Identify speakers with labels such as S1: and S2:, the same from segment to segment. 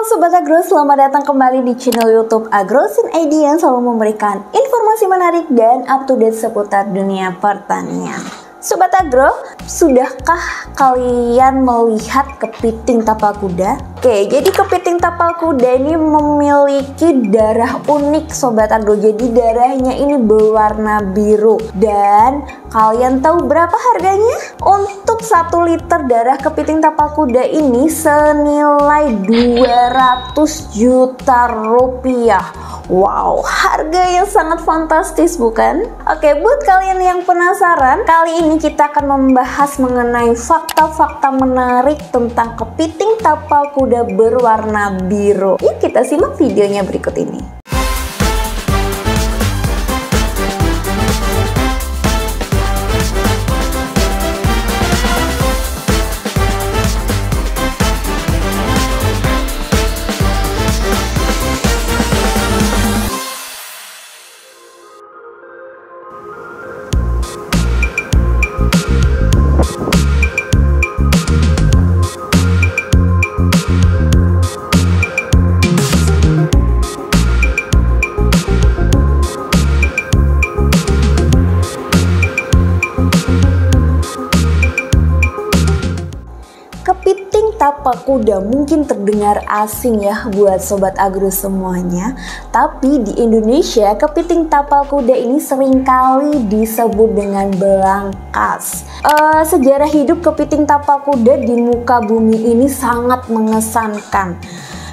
S1: Sobat Agro, selamat datang kembali di channel YouTube Agrosin ID yang selalu memberikan informasi menarik dan up to date seputar dunia pertanian. Sobat Agro, sudahkah kalian melihat kepiting tapal kuda? Oke, jadi kepiting tapal kuda ini memiliki darah unik Sobat Agro. Jadi darahnya ini berwarna biru. Dan kalian tahu berapa harganya? Untuk 1 liter darah kepiting tapal kuda ini senilai 200 juta rupiah. Wow, harga yang sangat fantastis bukan? Oke, buat kalian yang penasaran, kali ini kita akan membahas mengenai fakta-fakta menarik tentang kepiting tapal kuda berwarna biru. Yuk kita simak videonya berikut ini. Kepiting tapal kuda mungkin terdengar asing ya buat Sobat Agro semuanya. Tapi di Indonesia kepiting tapal kuda ini seringkali disebut dengan belangkas. Sejarah hidup kepiting tapal kuda di muka bumi ini sangat mengesankan.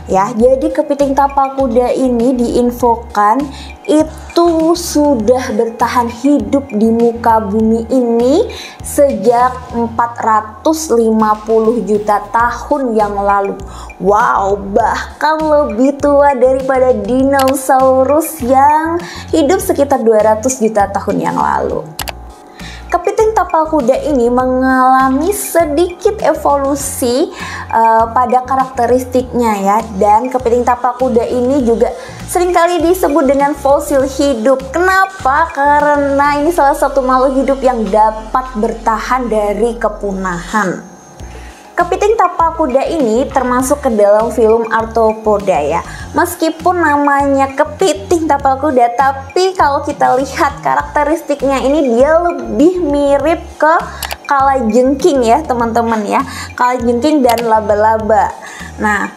S1: Ya, jadi kepiting tapal kuda ini diinfokan itu sudah bertahan hidup di muka bumi ini sejak 450 juta tahun yang lalu. Wow, bahkan lebih tua daripada dinosaurus yang hidup sekitar 200 juta tahun yang lalu. Kepiting tapal kuda ini mengalami sedikit evolusi pada karakteristiknya ya. Dan kepiting tapal kuda ini juga seringkali disebut dengan fosil hidup. Kenapa? Karena ini salah satu makhluk hidup yang dapat bertahan dari kepunahan. Kepiting tapal kuda ini termasuk ke dalam film Arthropoda ya. Meskipun namanya kepiting tapal kuda, tapi kalau kita lihat karakteristiknya ini dia lebih mirip ke kalajengking ya teman-teman ya. Kalajengking dan laba-laba. Nah,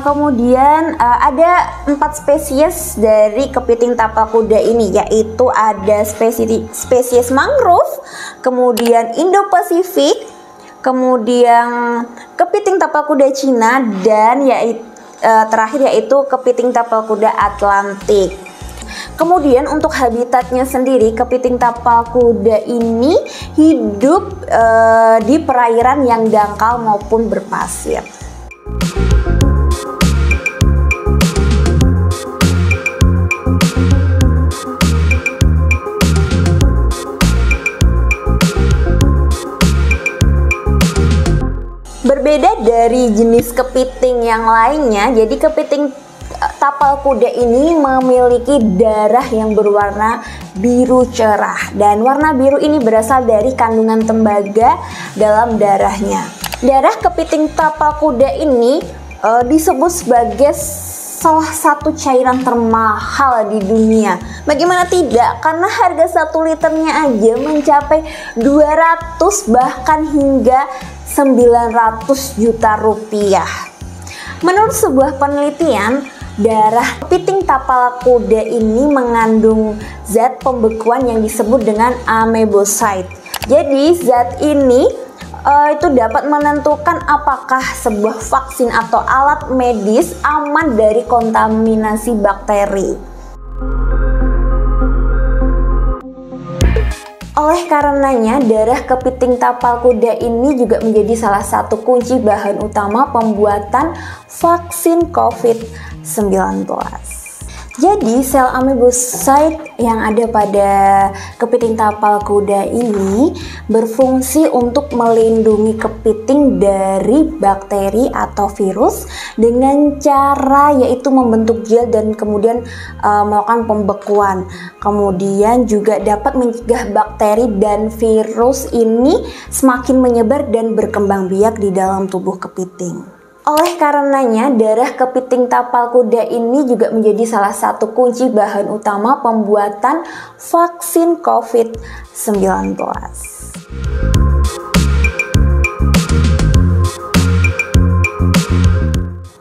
S1: kemudian ada 4 spesies dari kepiting tapal kuda ini, yaitu ada spesies mangrove, kemudian Indo-Pasifik, kemudian kepiting tapal kuda Cina, dan terakhir yaitu kepiting tapal kuda Atlantik. Kemudian untuk habitatnya sendiri, kepiting tapal kuda ini hidup di perairan yang dangkal maupun berpasir. Berbeda dari jenis kepiting yang lainnya, jadi kepiting tapal kuda ini memiliki darah yang berwarna biru cerah. Dan warna biru ini berasal dari kandungan tembaga dalam darahnya. Darah kepiting tapal kuda ini disebut sebagai salah satu cairan termahal di dunia. Bagaimana tidak? Karena harga 1 liternya aja mencapai 200 bahkan hingga 900 juta rupiah. Menurut sebuah penelitian, darah kepiting tapal kuda ini mengandung zat pembekuan yang disebut dengan amebocyte. Jadi zat ini itu dapat menentukan apakah sebuah vaksin atau alat medis aman dari kontaminasi bakteri. Oleh karenanya, darah kepiting tapal kuda ini juga menjadi salah satu kunci bahan utama pembuatan vaksin COVID-19. Jadi sel amebocyte yang ada pada kepiting tapal kuda ini berfungsi untuk melindungi kepiting dari bakteri atau virus dengan cara yaitu membentuk gel dan kemudian melakukan pembekuan. Kemudian juga dapat mencegah bakteri dan virus ini semakin menyebar dan berkembang biak di dalam tubuh kepiting. Oleh karenanya, darah kepiting tapal kuda ini juga menjadi salah satu kunci bahan utama pembuatan vaksin COVID-19.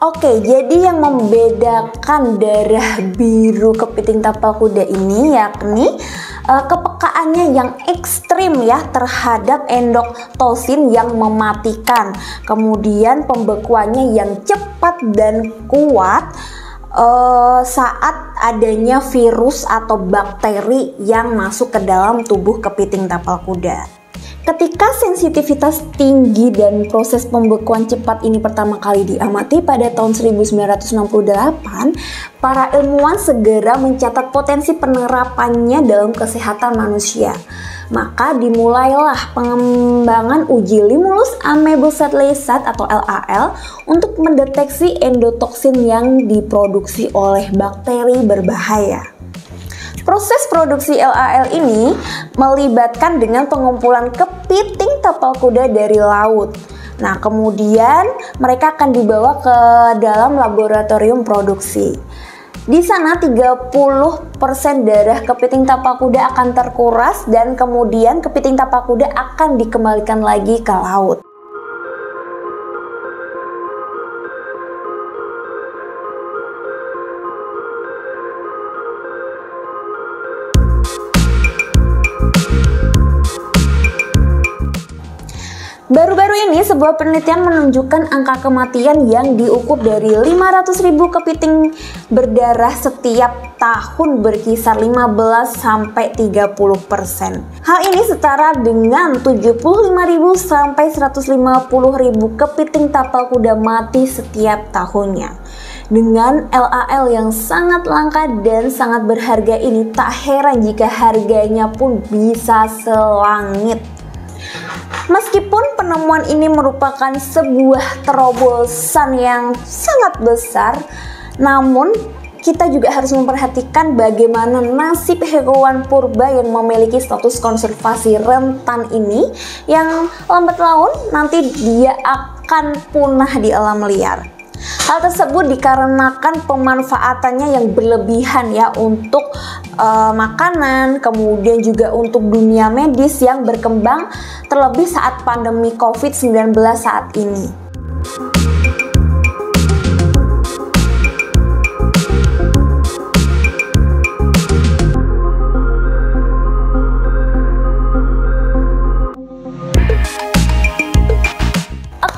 S1: Oke, jadi yang membedakan darah biru kepiting tapal kuda ini yakni kepekaannya yang ekstrim ya terhadap endoktosin yang mematikan. Kemudian pembekuannya yang cepat dan kuat saat adanya virus atau bakteri yang masuk ke dalam tubuh kepiting tapal kuda. Ketika sensitivitas tinggi dan proses pembekuan cepat ini pertama kali diamati pada tahun 1968, para ilmuwan segera mencatat potensi penerapannya dalam kesehatan manusia. Maka dimulailah pengembangan uji Limulus amebosetleisat atau LAL untuk mendeteksi endotoksin yang diproduksi oleh bakteri berbahaya. Proses produksi LAL ini melibatkan dengan pengumpulan kepiting tapal kuda dari laut. Nah, kemudian mereka akan dibawa ke dalam laboratorium produksi. Di sana 30% darah kepiting tapal kuda akan terkuras dan kemudian kepiting tapal kuda akan dikembalikan lagi ke laut. Baru-baru ini sebuah penelitian menunjukkan angka kematian yang diukur dari 500.000 kepiting berdarah setiap tahun berkisar 15-30%. Hal ini setara dengan 75.000 sampai 150.000 kepiting tapal kuda mati setiap tahunnya. Dengan LAL yang sangat langka dan sangat berharga ini, tak heran jika harganya pun bisa selangit. Meskipun penemuan ini merupakan sebuah terobosan yang sangat besar, namun kita juga harus memperhatikan bagaimana nasib hewan purba yang memiliki status konservasi rentan ini, yang lambat laun nanti dia akan punah di alam liar. Hal tersebut dikarenakan pemanfaatannya yang berlebihan ya untuk makanan, kemudian juga untuk dunia medis yang berkembang terlebih saat pandemi COVID-19 saat ini.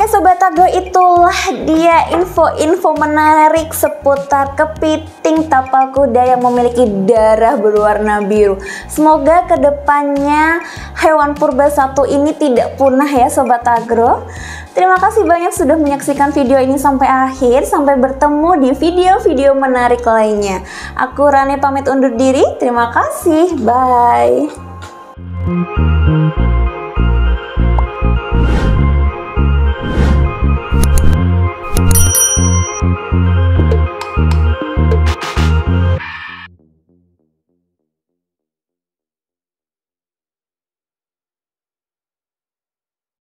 S1: Sobat Agro, itulah dia info-info menarik seputar kepiting tapal kuda yang memiliki darah berwarna biru. Semoga kedepannya hewan purba satu ini tidak punah ya Sobat Agro. Terima kasih banyak sudah menyaksikan video ini sampai akhir. Sampai bertemu di video-video menarik lainnya. Aku Rane pamit undur diri. Terima kasih. Bye.